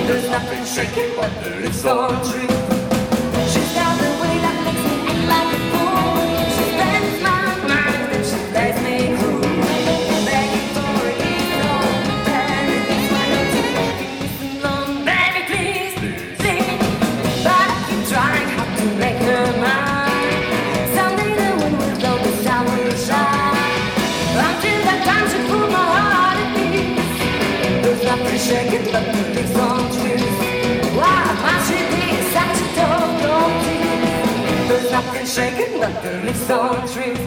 There's nothing shaking but the lips on tree. She's got the way that makes me act like a fool. She spends my mind, then she plays me cruel. Begging for a kiss on baby, it's my own to kiss on baby, please, please. But I keep trying hard to make her mine. Someday the wind will blow, the sun will shine. Until that time she put my heart at peace. There's nothing shaking but the lips on trees. Why must she be such a doggone tease? There's nothing shaking but the lips on trees.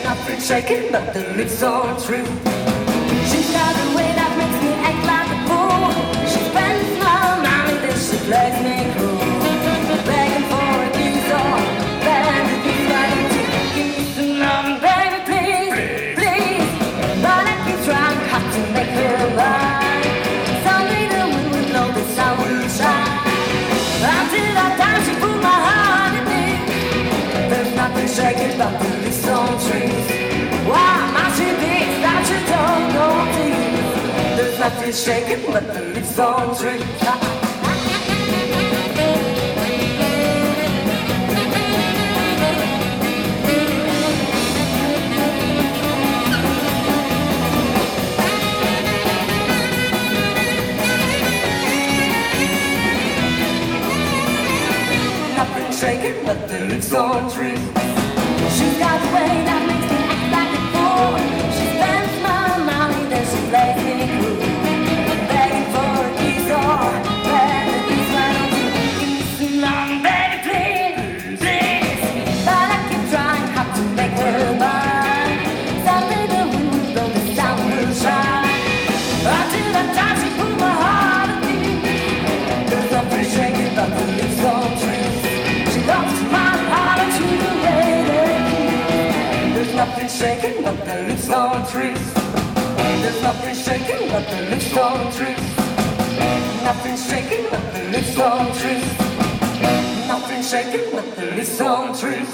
Nothing shaking but the lips on trees. She's got a way that makes me act like a fool. She spends my money, then she plays me cruel. Begging for a kiss or begging to kiss, why don't you give me some love, baby, please, please. But I keep trying hard to make her mine. Someday the wind will blow, the sun will shine. Until that time she put my heart at ease. There's nothing shaking but the lips on trees. Why must she be such a doggone tease? There's nothing shaking but the lips on trees. Nothing shaking but the lips on trees. She's got a way that makes me act like a fool. She spends my money, then she plays me cruel. Begging for a kiss or begging to kiss, why don't you give me some love, baby, please, please. But I keep trying hard to make her mine. Someday the wind will blow, the sun will shine. Until that time she put my heart at ease. There's nothing shaking but the lips on trees. She loves my heart to the way they keep. There's nothing shaking but the lips on trees. There's nothing shaking but the lips on trees. Nothing shaking but the lips on trees. Nothing shaking but the lips on trees.